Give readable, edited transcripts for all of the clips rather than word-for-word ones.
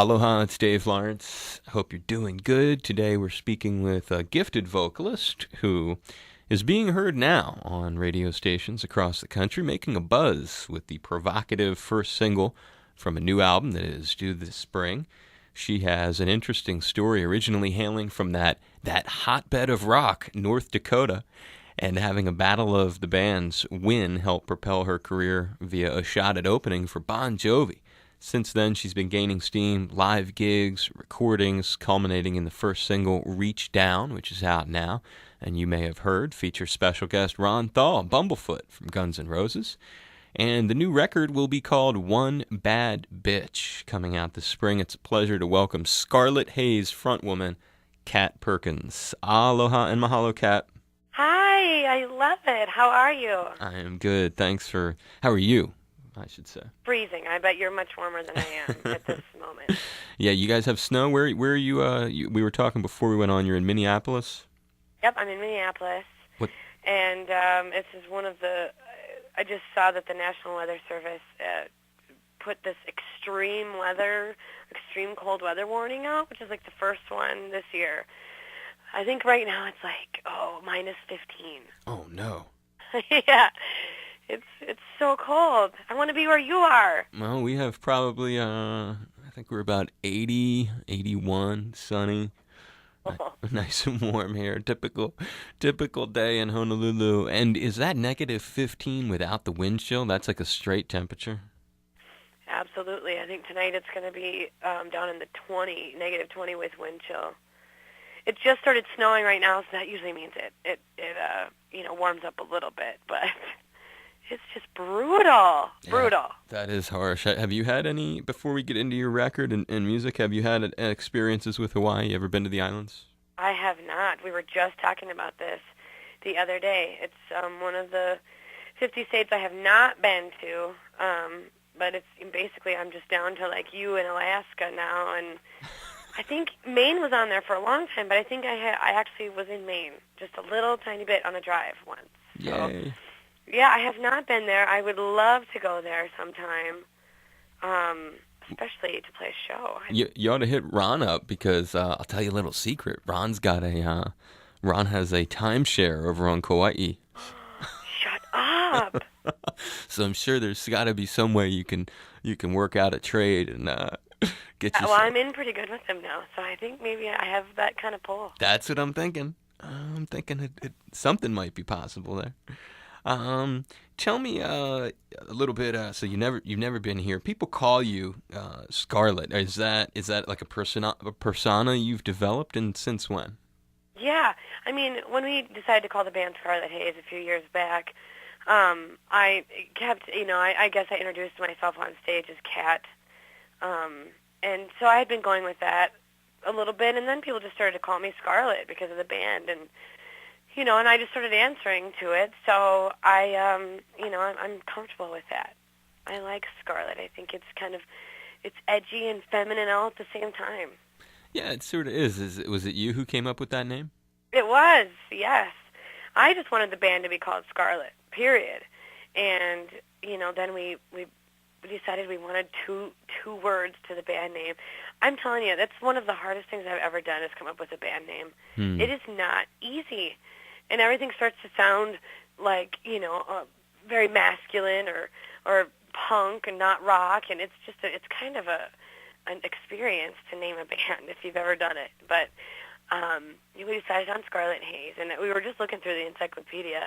Aloha, it's Dave Lawrence. I hope you're doing good. Today we're speaking with a gifted vocalist who is being heard now on radio stations across the country, making a buzz with the provocative first single from a new album that is due this spring. She has an interesting story, originally hailing from that hotbed of rock, North Dakota, and having a battle of the bands win helped propel her career via a shot at opening for Bon Jovi. Since then, she's been gaining steam, live gigs, recordings, culminating in the first single, Reach Down, which is out now, and you may have heard, features special guest Ron Thal, Bumblefoot from Guns N' Roses. And the new record will be called One Bad Bitch, coming out this spring. It's a pleasure to welcome Scarlet Haze frontwoman Kat Perkins. Aloha and mahalo, Kat. Hi, I love it. How are you? I am good. How are you, I should say? Freezing. I bet you're much warmer than I am at this moment. Yeah, you guys have snow. Where are you? We were talking before we went on. You're in Minneapolis? Yep, I'm in Minneapolis. What? And this is one of the... I just saw that the National Weather Service put this extreme cold weather warning out, which is like the first one this year. I think right now it's like, minus 15. Oh, no. Yeah. It's so cold. I want to be where you are. Well, we have probably, I think we're about 80, 81, sunny. Nice and warm here. Typical day in Honolulu. And is that negative 15 without the wind chill? That's like a straight temperature? Absolutely. I think tonight it's going to be down in the negative 20 with wind chill. It just started snowing right now, so that usually means it warms up a little bit, but it's just brutal. Yeah, brutal. That is harsh. Have you had any, before we get into your record and music, have you had experiences with Hawaii? Ever been to the islands? I have not. We were just talking about this the other day. It's one of the 50 states I have not been to, but it's basically I'm just down to like you in Alaska now, and I think Maine was on there for a long time, but I think I actually was in Maine just a little tiny bit on a drive once. Yay. So, yeah, I have not been there. I would love to go there sometime, especially to play a show. You ought to hit Ron up because I'll tell you a little secret. Ron has a timeshare over on Kauai. Shut up. So I'm sure there's got to be some way you can work out a trade and get you. Well, I'm in pretty good with them now, so I think maybe I have that kind of pull. That's what I'm thinking. I'm thinking something might be possible there. Tell me a little bit. So you've never been here. People call you Scarlet. Is that like a persona you've developed, and since when? Yeah, I mean, when we decided to call the band Scarlet Haze a few years back, I kept, I guess I introduced myself on stage as Kat, and so I had been going with that a little bit, and then people just started to call me Scarlet because of the band, and and I just started answering to it. So I'm comfortable with that. I like Scarlet. I think it's edgy and feminine all at the same time. Yeah, it sort of is. Was it you who came up with that name? It was, yes. I just wanted the band to be called Scarlet, period. And, then we decided we wanted two words to the band name. I'm telling you, that's one of the hardest things I've ever done is come up with a band name. It is not easy. And everything starts to sound like, very masculine or punk and not rock, and it's kind of an experience to name a band if you've ever done it. But we decided on Scarlet Haze, and we were just looking through the encyclopedia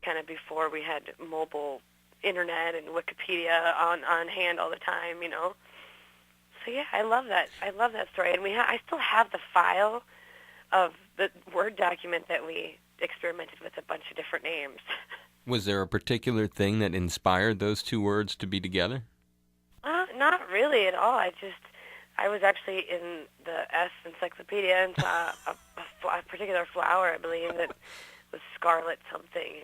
kind of before we had mobile internet and Wikipedia on hand all the time, So yeah, I love that. I love that story, and I still have the file of the Word document that we experimented with a bunch of different names. Was there a particular thing that inspired those two words to be together? Not really at all. I was actually in the S encyclopedia and saw a particular flower, I believe, that was scarlet something,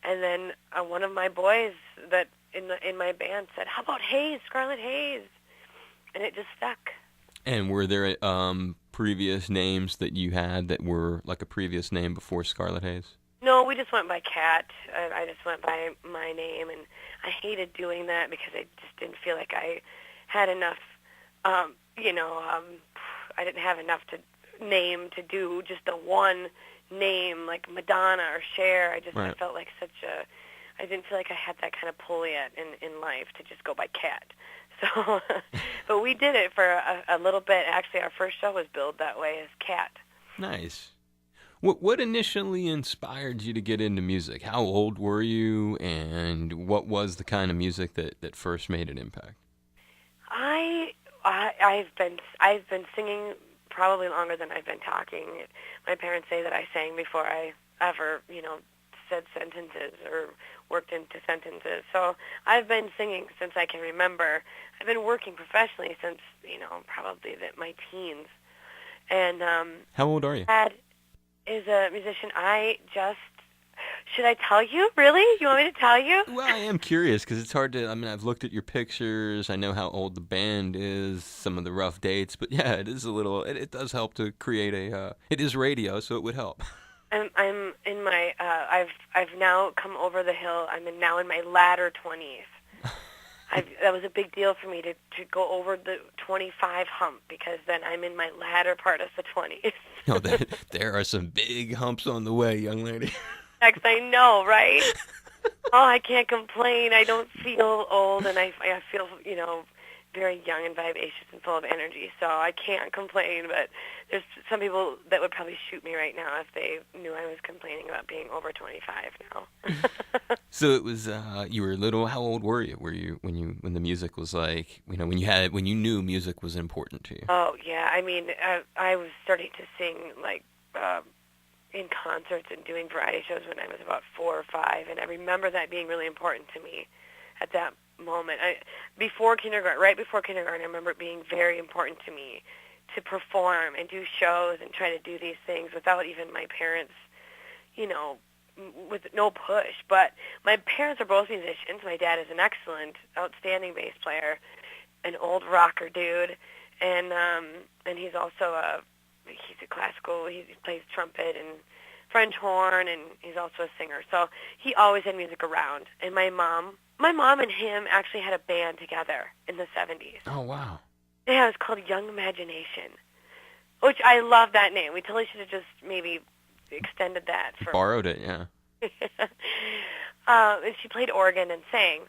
and then one of my boys that in my band said, "How about Haze, Scarlet Haze?" And it just stuck. And were there previous names that you had that were like a previous name before Scarlet Haze? No, we just went by Kat. I just went by my name, and I hated doing that because I just didn't feel like I had enough I didn't have enough to name to do just the one name like Madonna or Cher. I felt like I didn't feel like I had that kind of pull yet in life to just go by Kat. So, but we did it for a little bit. Actually, our first show was billed that way as Kat. Nice. What initially inspired you to get into music? How old were you, and what was the kind of music that first made an impact? I've been singing probably longer than I've been talking. My parents say that I sang before I ever, said sentences or worked into sentences. So I've been singing since I can remember. I've been working professionally since, probably my teens. And how old are you? Dad is a musician. Should I tell you? Really? You want me to tell you? Well, I am curious because it's hard to. I mean, I've looked at your pictures. I know how old the band is, some of the rough dates, but yeah, it is a little. It does help to create a. It is radio, so it would help. I'm in my. I've now come over the hill. Now in my latter 20s. That was a big deal for me to go over the 25 hump because then I'm in my latter part of the 20s. No, there are some big humps on the way, young lady. I know, right? Oh, I can't complain. I don't feel old, and I feel, very young and vivacious and full of energy, so I can't complain, but there's some people that would probably shoot me right now if they knew I was complaining about being over 25 now. So it was, you were little. How old were you? Were you when the music was like, when you knew music was important to you? Oh, yeah. I was starting to sing, in concerts and doing variety shows when I was about 4 or 5, and I remember that being really important to me at that moment. Right before kindergarten, I remember it being very important to me to perform and do shows and try to do these things without even my parents, with no push. But my parents are both musicians. My dad is an excellent, outstanding bass player, an old rocker dude, and he's also he's a classical. He plays trumpet and French horn, and he's also a singer. So he always had music around. And my mom and him actually had a band together in the 70s. Oh, wow. Yeah, it was called Young Imagination, which I love that name. We totally should have just maybe extended that. Borrowed it, yeah. And she played organ and sang.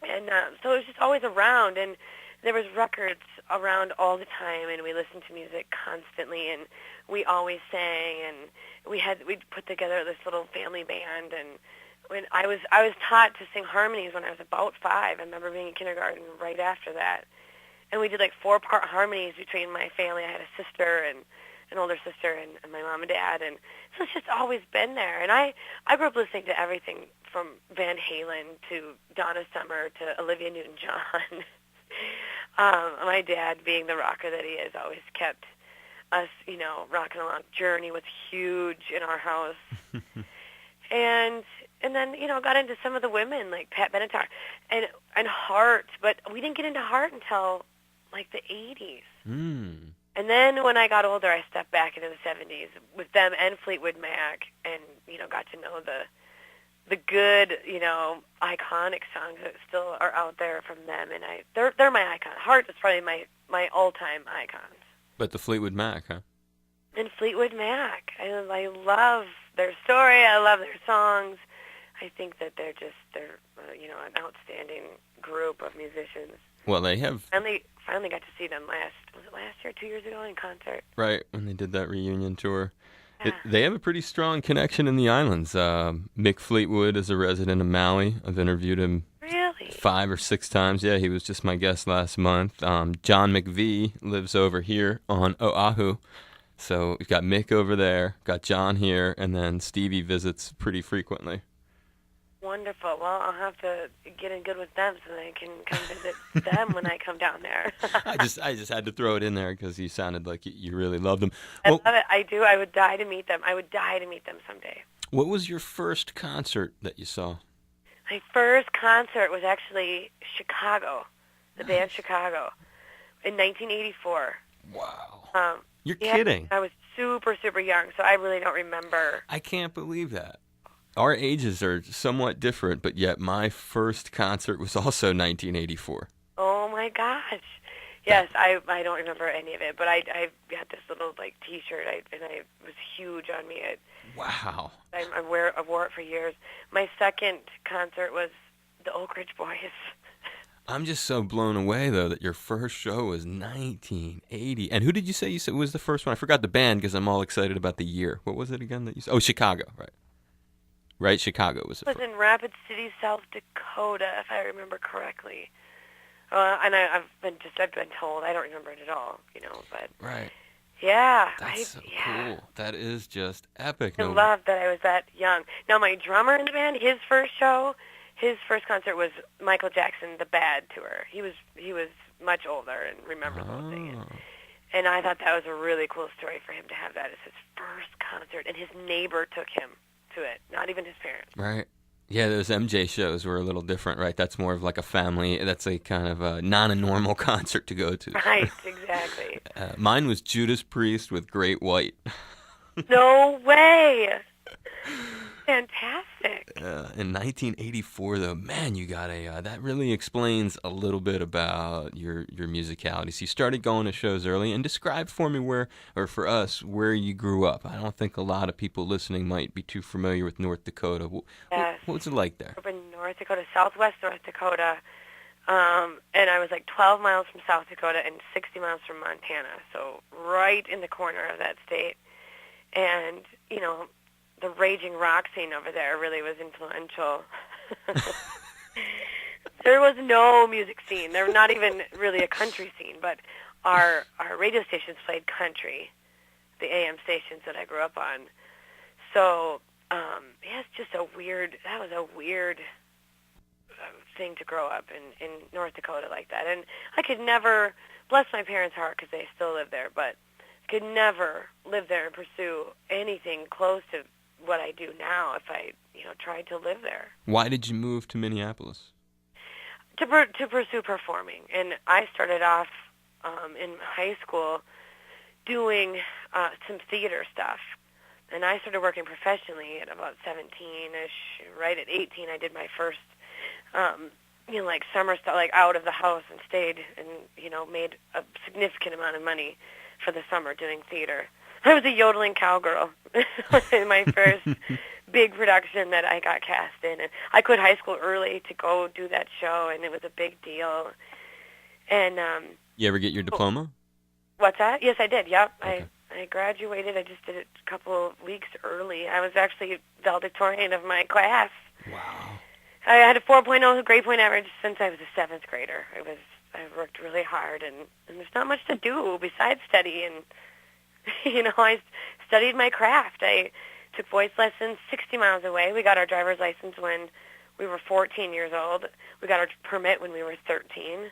And so it was just always around, and there was records around all the time, and we listened to music constantly, and we always sang, and we'd put together this little family band. And when I was taught to sing harmonies when I was about 5. I remember being in kindergarten right after that, and we did 4-part harmonies between my family. I had a sister and an older sister and my mom and dad, and so it's just always been there. And I grew up listening to everything from Van Halen to Donna Summer to Olivia Newton-John. My dad, being the rocker that he is, always kept us, rocking along. Journey was huge in our house. and then, got into some of the women, like Pat Benatar and Heart, but we didn't get into Heart until, the 80s. Mm. And then when I got older, I stepped back into the 70s with them and Fleetwood Mac and, got to know the good, iconic songs that still are out there from them, and they're my icon. Heart is probably my all-time icons. But the Fleetwood Mac, huh? And Fleetwood Mac, I love their story. I love their songs. I think that they're an outstanding group of musicians. Well, they have finally got to see them last year, 2 years ago in concert. Right, when they did that reunion tour. Yeah. They have a pretty strong connection in the islands. Mick Fleetwood is a resident of Maui. I've interviewed him Really? 5 or 6 times. Yeah, he was just my guest last month. John McVie lives over here on Oahu. So we've got Mick over there, got John here, and then Stevie visits pretty frequently. Wonderful. Well, I'll have to get in good with them so that I can come visit them when I come down there. I just had to throw it in there because you sounded like you really loved them. I love it. I do. I would die to meet them. I would die to meet them someday. What was your first concert that you saw? My first concert was actually Chicago, the band Chicago, in 1984. Wow. You're kidding. I was super, super young, so I really don't remember. I can't believe that. Our ages are somewhat different, but yet my first concert was also 1984. Oh, my gosh. Yes, I don't remember any of it, but I had this little like T-shirt, and it was huge on me. Wow. I wore it for years. My second concert was the Oak Ridge Boys. I'm just so blown away, though, that your first show was 1980. And who did you say was the first one? I forgot the band because I'm all excited about the year. What was it again that you said? Oh, Chicago, right. Right, Chicago was the first. It was in Rapid City, South Dakota, if I remember correctly. And I've been told. I don't remember it at all, but... Right. Yeah. That's so cool. That is just epic. I love that I was that young. Now, my drummer in the band, his first concert was Michael Jackson, The Bad Tour. He was much older and remembered the whole thing. And I thought that was a really cool story for him to have that as his first concert, and his neighbor took him to it, not even his parents. Right. Yeah, those MJ shows were a little different, right? That's more of like a family, that's a kind of not a normal concert to go to. Right, exactly. Mine was Judas Priest with Great White. No way! Fantastic. In 1984, though, man, you got that really explains a little bit about your musicality. So you started going to shows early, and describe for me for us, where you grew up. I don't think a lot of people listening might be too familiar with North Dakota. Yes. What was it like there? I grew up in North Dakota, southwest North Dakota, and I was like 12 miles from South Dakota and 60 miles from Montana, so right in the corner of that state. And, the raging rock scene over there really was influential. There was no music scene. There was not even really a country scene, but our radio stations played country, the AM stations that I grew up on. So, it's just that was a weird thing to grow up in North Dakota like that. And I could never, bless my parents' heart because they still live there, but I could never live there and pursue anything close to what I do now if I, tried to live there. Why did you move to Minneapolis? To pursue performing. And I started off in high school doing some theater stuff. And I started working professionally at about 17-ish. Right at 18, I did my first, summer stuff, out of the house and stayed and, made a significant amount of money for the summer doing theater. I was a yodeling cowgirl in my first big production that I got cast in. And I quit high school early to go do that show, and it was a big deal. And you ever get your diploma? What's that? Yes, I did. Yep. Okay. I graduated. I just did it a couple of weeks early. I was actually valedictorian of my class. Wow. I had a 4.0 grade point average since I was a 7th grader. I worked really hard, and there's not much to do besides study. And, I studied my craft. I took voice lessons 60 miles away. We got our driver's license when we were 14 years old. We got our permit when we were 13.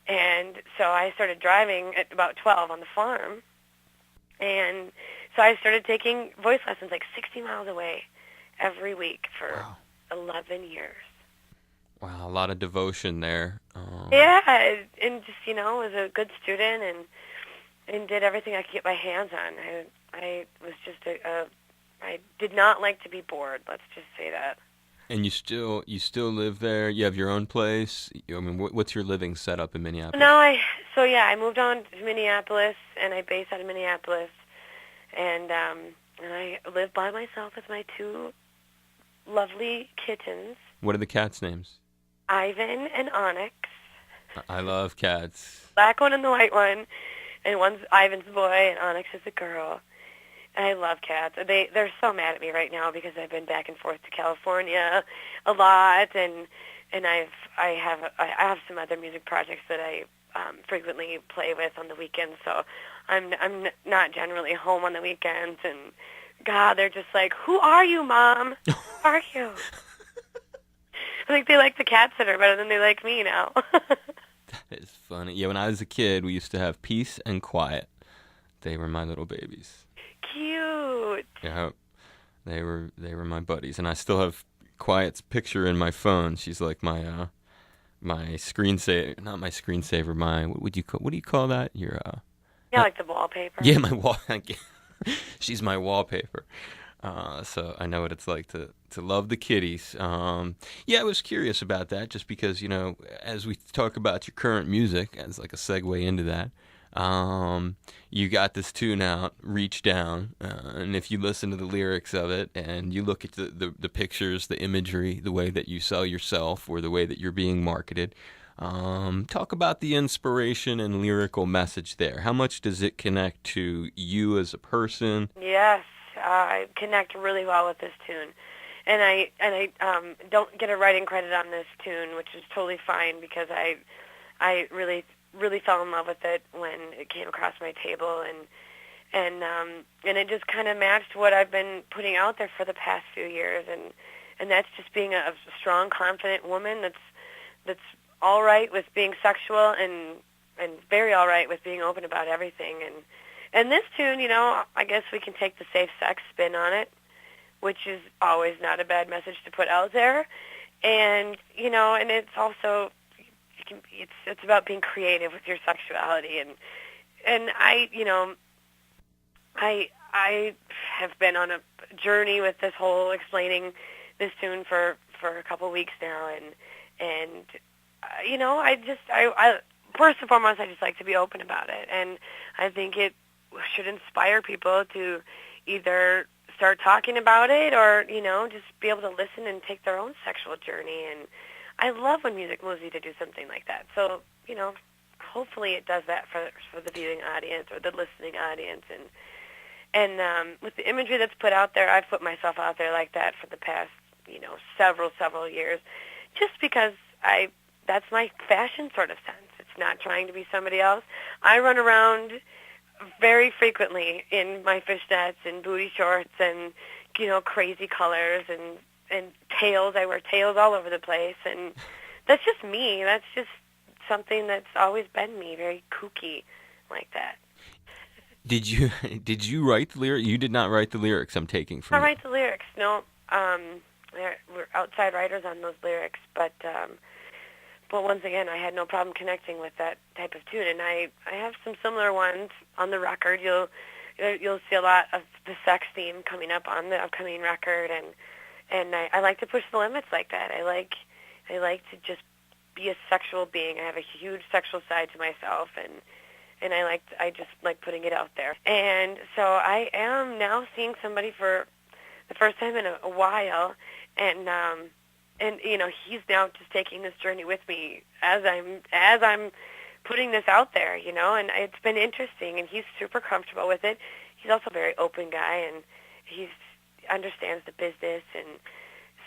And so I started driving at about 12 on the farm. And so I started taking voice lessons 60 miles away every week for 11 years. Wow, a lot of devotion there. Yeah, and just, was a good student and did everything I could get my hands on. I was just I did not like to be bored, let's just say that. And you still live there? You have your own place? I mean, what's your living setup in Minneapolis? No, I moved on to Minneapolis, and I base out of Minneapolis, and I live by myself with my 2 lovely kittens. What are the cats' names? Ivan and Onyx. I love cats. Black one and the white one, and one's Ivan's boy, and Onyx is a girl. I love cats. They're so mad at me right now because I've been back and forth to California a lot, and I have some other music projects that I frequently play with on the weekends. So I'm not generally home on the weekends, and God, they're just like, "Who are you, Mom? Who are you?" I think they like the cat sitter better than they like me now. That is funny. Yeah, when I was a kid, we used to have Peace and Quiet. They were my little babies. Cute. Yeah, they were my buddies, and I still have Quiet's picture in my phone. She's like my screensaver, not my screensaver. What do you call that? Like the wallpaper. Yeah, my wall. She's my wallpaper. So I know what it's like to love the kitties. Yeah, I was curious about that just because, as we talk about your current music, as like a segue into that, you got this tune out, Reach Down, and if you listen to the lyrics of it and you look at the pictures, the imagery, the way that you sell yourself or the way that you're being marketed, talk about the inspiration and lyrical message there. How much does it connect to you as a person? Yes, I connect really well with this tune, and I don't get a writing credit on this tune, which is totally fine because I really fell in love with it when it came across my table, and it just kind of matched what I've been putting out there for the past few years, and that's just being a strong, confident woman that's all right with being sexual and very all right with being open about everything. And this tune, I guess we can take the safe sex spin on it, which is always not a bad message to put out there. And and it's also it's about being creative with your sexuality, and I have been on a journey with this whole explaining this tune for a couple of weeks now, and I first and foremost I just like to be open about it, and I think it should inspire people to either start talking about it or just be able to listen and take their own sexual journey. And I love when music moves you to do something like that. So hopefully it does that for the viewing audience or the listening audience. And with the imagery that's put out there, I've put myself out there like that for the past several years, just because that's my fashion sort of sense. It's not trying to be somebody else. I run around very frequently in my fishnets and booty shorts and crazy colors and tails. I wear tails all over the place, and that's just me. That's just something that's always been me, very kooky like that. Did you write the lyric? You did not write the lyrics. I'm taking from. I write the lyrics. No, we're outside writers on those lyrics, but once again, I had no problem connecting with that type of tune, and I have some similar ones on the record. You'll see a lot of the sex theme coming up on the upcoming record, and I like to push the limits like that. I like to just be a sexual being. I have a huge sexual side to myself, and I just like putting it out there. And so I am now seeing somebody for the first time in a while, and he's now just taking this journey with me as I'm putting this out there, and it's been interesting, and he's super comfortable with it. He's also a very open guy, and he understands the business, and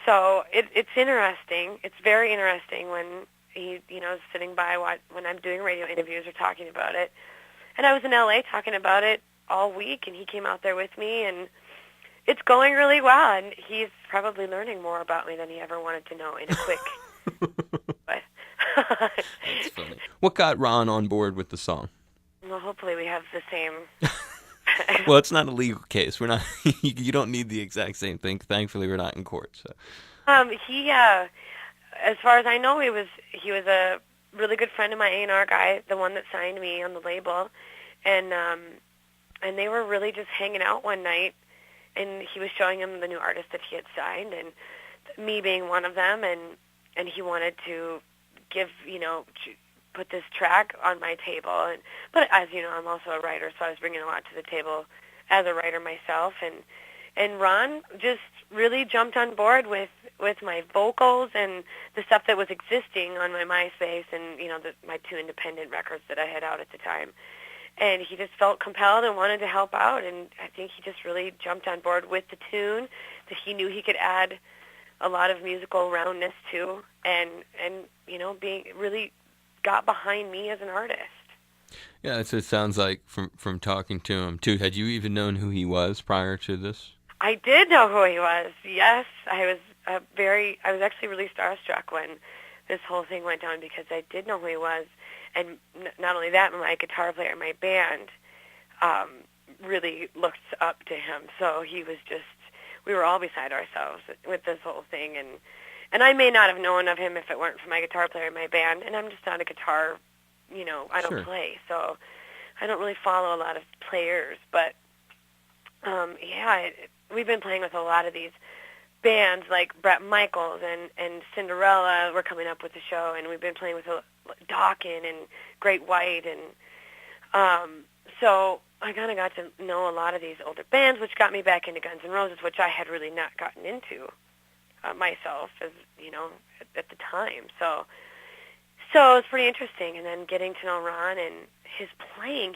so it's interesting. It's very interesting when he, is sitting by when I'm doing radio interviews or talking about it. And I was in LA talking about it all week, and he came out there with me, and it's going really well, and he's probably learning more about me than he ever wanted to know in a quick way. That's funny. What got Ron on board with the song? Well, hopefully we have the same. Well, it's not a legal case. We're not. You don't need the exact same thing. Thankfully, we're not in court. So. He, as far as I know, he was a really good friend of my A&R guy, the one that signed me on the label, and they were really just hanging out one night. And he was showing him the new artist that he had signed, and me being one of them, and he wanted to put this track on my table. But as you know, I'm also a writer, so I was bringing a lot to the table as a writer myself. And Ron just really jumped on board with my vocals and the stuff that was existing on my MySpace and my 2 independent records that I had out at the time. And he just felt compelled and wanted to help out, and I think he just really jumped on board with the tune that he knew he could add a lot of musical roundness to, and being really got behind me as an artist. Yeah, it sounds like from talking to him too. Had you even known who he was prior to this? I did know who he was. Yes, I was actually really starstruck when this whole thing went down because I did know who he was. And not only that, but my guitar player in my band really looked up to him. So he was we were all beside ourselves with this whole thing. And I may not have known of him if it weren't for my guitar player in my band. And I'm just not a guitar, I don't Sure. play. So I don't really follow a lot of players. But We've been playing with a lot of these bands like Bret Michaels and Cinderella. We're coming up with the show, and we've been playing with Dawkins and Great White, and so I kind of got to know a lot of these older bands, which got me back into Guns N' Roses, which I had really not gotten into myself, as you know, at the time. So it was pretty interesting, and then getting to know Ron and his playing.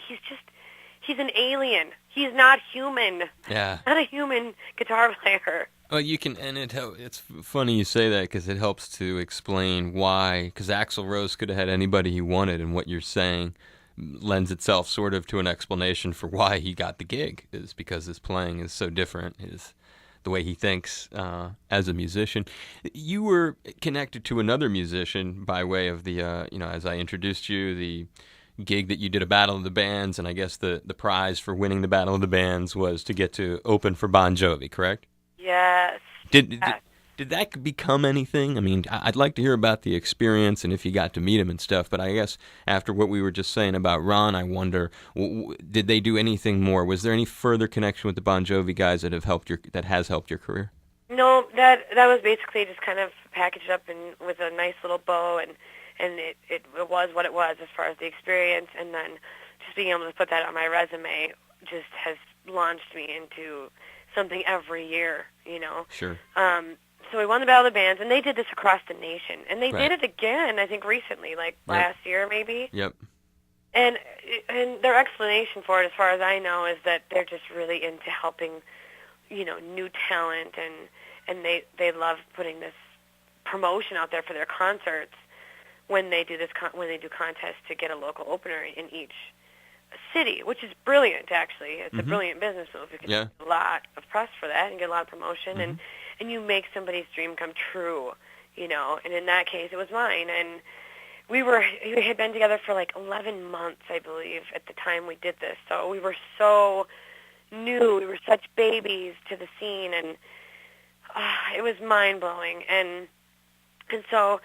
He's an alien. He's not human. Yeah. Not a human guitar player. Well, you can, and it's funny you say that because it helps to explain why. Because Axl Rose could have had anybody he wanted, and what you're saying lends itself sort of to an explanation for why he got the gig. Is because his playing is so different. The way he thinks as a musician. You were connected to another musician by way of the, as I introduced you, the gig that you did a Battle of the Bands, and I guess the prize for winning the Battle of the Bands was to get to open for Bon Jovi, correct? Yes. Did that become anything? I mean, I'd like to hear about the experience and if you got to meet him and stuff, but I guess after what we were just saying about Ron, I wonder, did they do anything more? Was there any further connection with the Bon Jovi guys that has helped your career? No, that was basically just kind of packaged up with a nice little bow, and it was what it was as far as the experience, and then just being able to put that on my resume just has launched me into something every year, you know. Sure. So we won the Battle of the Bands, and they did this across the nation, and they Right. did it again, I think recently, like last year maybe. Yep. And their explanation for it, as far as I know, is that they're just really into helping, you know, new talent, and they love putting this promotion out there for their concerts when they do contests to get a local opener in each city, which is brilliant. Actually, it's a brilliant business move. You can get a lot of press for that and get a lot of promotion, and you make somebody's dream come true, you know. And in that case, it was mine. And we had been together for like 11 months, I believe, at the time we did this. So we were so new. We were such babies to the scene, and it was mind-blowing. And so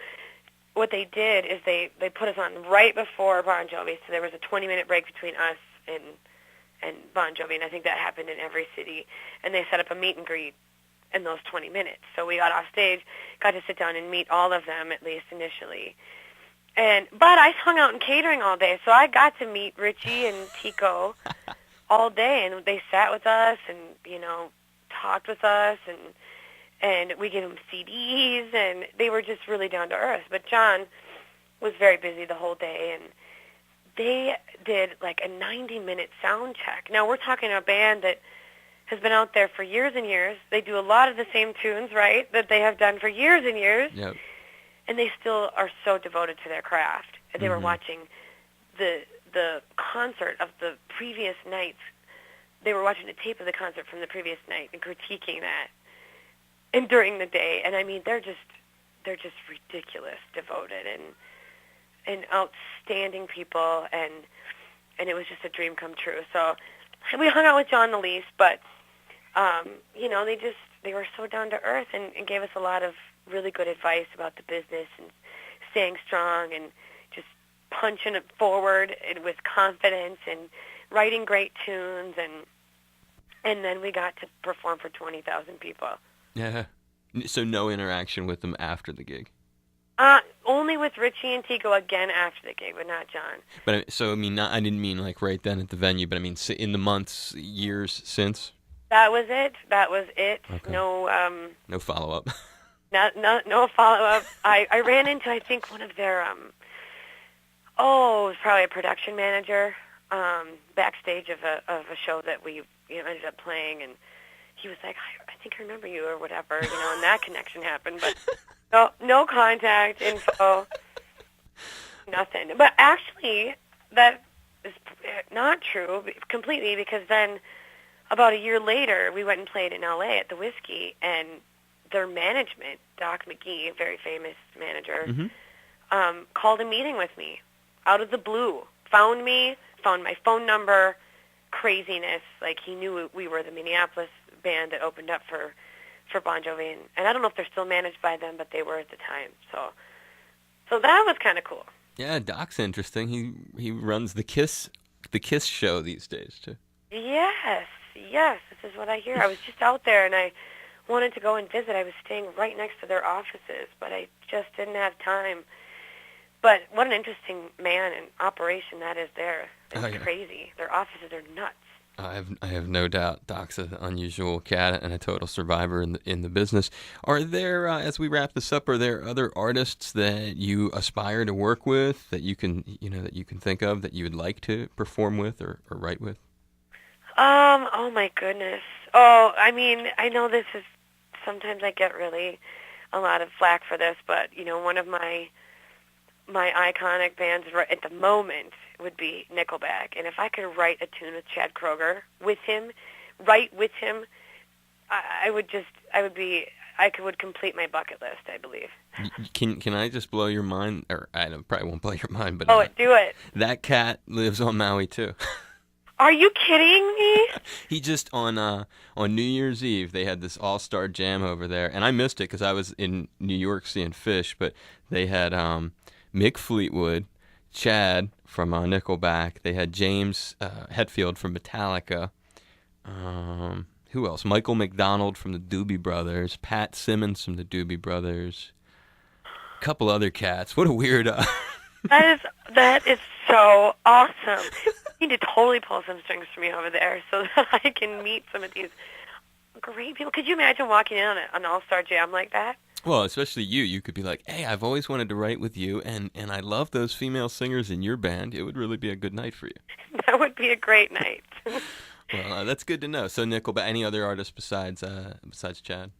what they did is they put us on right before Bon Jovi, so there was a 20-minute break between us and Bon Jovi, and I think that happened in every city. And they set up a meet and greet in those 20 minutes. So we got off stage, got to sit down and meet all of them, at least initially. But I hung out in catering all day, so I got to meet Richie and Tico all day, and they sat with us and, you know, talked with us, and we gave them CDs, and they were just really down to earth. But John was very busy the whole day, and they did like a 90-minute sound check. Now, we're talking a band that has been out there for years and years. They do a lot of the same tunes, right, that they have done for years and years. Yep. And they still are so devoted to their craft. They were watching the concert of the previous nights. They were watching the tape of the concert from the previous night and critiquing that. And during the day, and I mean, they're just ridiculous, devoted, and outstanding people, and it was just a dream come true. So we hung out with John the least, but you know, they were so down to earth and gave us a lot of really good advice about the business and staying strong and just punching it forward and with confidence and writing great tunes, and then we got to perform for 20,000 people. Yeah. So no interaction with them after the gig? Only with Richie and Tico again after the gig, but not John. But so I mean, I didn't mean like right then at the venue, but I mean in the months, years since. That was it. Okay. No follow up. No follow up. I ran into, I think, one of their it was probably a production manager backstage of a show that we ended up playing, and he was like, I think I remember you or whatever, you know, and that connection happened, but no contact info, nothing. But actually, that is not true completely, because then about a year later, we went and played in L.A. at the Whiskey, and their management, Doc McGee, a very famous manager, called a meeting with me out of the blue, found me, found my phone number, craziness. Like, he knew we were the Minneapolis band that opened up for Bon Jovi, and I don't know if they're still managed by them, but they were at the time. So that was kind of cool. Yeah, Doc's interesting. He runs the Kiss show these days too. Yes, yes, this is what I hear. I was just out there, and I wanted to go and visit. I was staying right next to their offices, but I just didn't have time. But what an interesting man and operation that is there. It's crazy. Their offices are nuts. I have no doubt Doc's an unusual cat and a total survivor in the business. Are there, as we wrap this up, are there other artists that you aspire to work with that you can think of that you would like to perform with or write with? Oh my goodness. Oh, I mean, I know this is, sometimes I get really a lot of flack for this, but one of my iconic bands right at the moment would be Nickelback. And if I could write a tune with Chad Kroeger with him, I would complete my bucket list, I believe. Can I just blow your mind? Or I probably won't blow your mind, but do it. That cat lives on Maui too. Are you kidding me? He just on New Year's Eve they had this all-star jam over there, and I missed it because I was in New York seeing Fish. But they had Mick Fleetwood, Chad from Nickelback. They had James Hetfield from Metallica. Who else? Michael McDonald from the Doobie Brothers. Pat Simmons from the Doobie Brothers. A couple other cats. What a weird... That is so awesome. You need to totally pull some strings for me over there so that I can meet some of these great people. Could you imagine walking in on an all-star jam like that? Well, especially you. You could be like, hey, I've always wanted to write with you, and I love those female singers in your band. It would really be a good night for you. That would be a great night. Well, that's good to know. So Nickelback, any other artists besides Chad?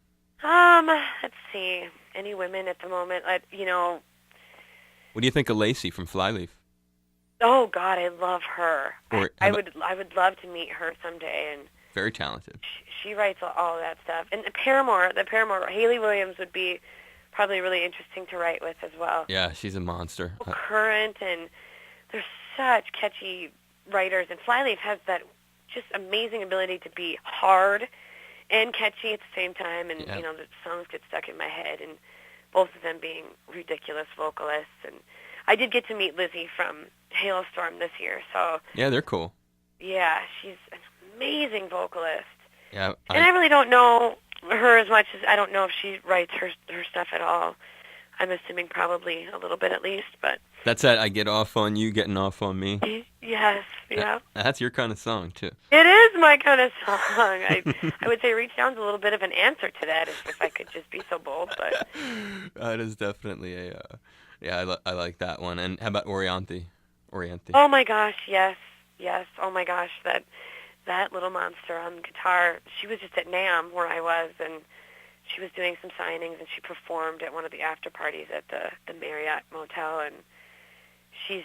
Let's see. Any women at the moment? What do you think of Lacey from Flyleaf? Oh God, I love her. I would love to meet her someday. And very talented. She writes all of that stuff. And the Paramore, Hayley Williams would be probably really interesting to write with as well. Yeah, she's a monster. Current, and they're such catchy writers. And Flyleaf has that just amazing ability to be hard and catchy at the same time. And the songs get stuck in my head. And both of them being ridiculous vocalists. And I did get to meet Lizzie from Hailstorm this year, so... Yeah, they're cool. Yeah, she's an amazing vocalist. Yeah. And I really don't know her as much as... I don't know if she writes her stuff at all. I'm assuming probably a little bit at least, but... That's that I get off on you, getting off on me. Yes, yeah. That's your kind of song, too. It is my kind of song. I would say Reach Down's a little bit of an answer to that, if I could just be so bold, but... That is definitely a... Yeah, I like that one. And how about Oriente? Oh my gosh, yes. Oh my gosh, that little monster on guitar. She was just at NAMM where I was, and she was doing some signings, and she performed at one of the after parties at the Marriott Motel, and she's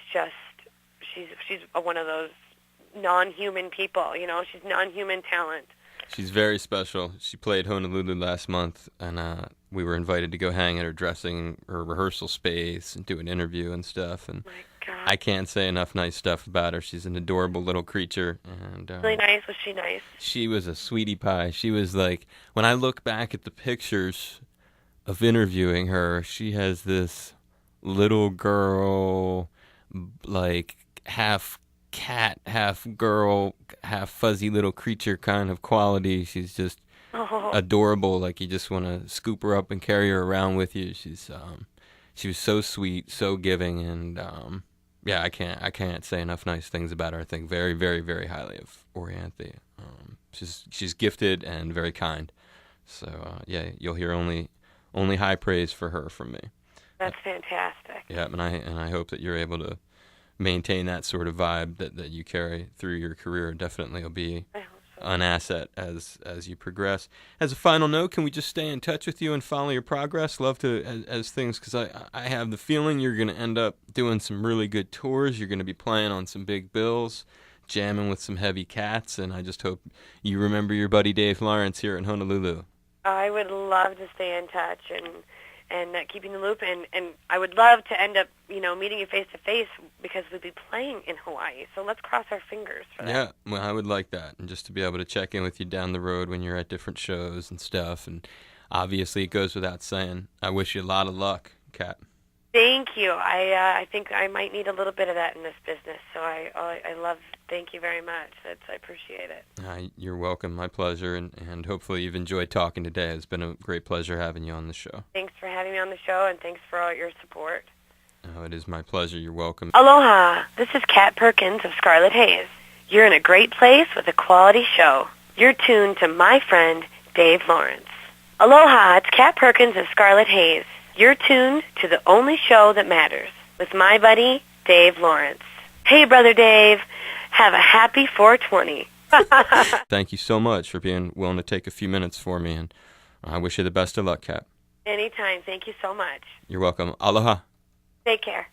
one of those non-human people. She's non-human talent. She's very special. She played Honolulu last month, and we were invited to go hang at her rehearsal space and do an interview and stuff. And my God. I can't say enough nice stuff about her. She's an adorable little creature. And really nice. Was she nice? She was a sweetie pie. She was like, when I look back at the pictures of interviewing her, she has this little girl, like half cat, half girl, half fuzzy little creature kind of quality. She's just adorable. Like you just want to scoop her up and carry her around with you. She was so sweet, so giving, and yeah, I can't say enough nice things about her. I think very, very, very highly of Oriente. She's gifted and very kind. So yeah, you'll hear only high praise for her from me. That's fantastic. Yeah, and I hope that you're able to maintain that sort of vibe that you carry through your career. Definitely will be an asset as you progress. As a final note, can we just stay in touch with you and follow your progress? Love to, as things, because I have the feeling you're going to end up doing some really good tours. You're going to be playing on some big bills, jamming with some heavy cats, and I just hope you remember your buddy Dave Lawrence here in Honolulu. I would love to stay in touch and keeping the loop, and I would love to end up, meeting you face-to-face because we'd be playing in Hawaii. So let's cross our fingers for that. Yeah, well, I would like that, and just to be able to check in with you down the road when you're at different shows and stuff. And obviously it goes without saying, I wish you a lot of luck, Kat. Thank you. I think I might need a little bit of that in this business. So I love. Thank you very much. I appreciate it. You're welcome. My pleasure. And hopefully you've enjoyed talking today. It's been a great pleasure having you on the show. Thanks for having me on the show, and thanks for all your support. Oh, it is my pleasure. You're welcome. Aloha. This is Kat Perkins of Scarlet Haze. You're in a great place with a quality show. You're tuned to my friend, Dave Lawrence. Aloha. It's Kat Perkins of Scarlet Haze. You're tuned to the only show that matters with my buddy, Dave Lawrence. Hey, Brother Dave. Have a happy 420. Thank you so much for being willing to take a few minutes for me, and I wish you the best of luck, Kat. Anytime. Thank you so much. You're welcome. Aloha. Take care.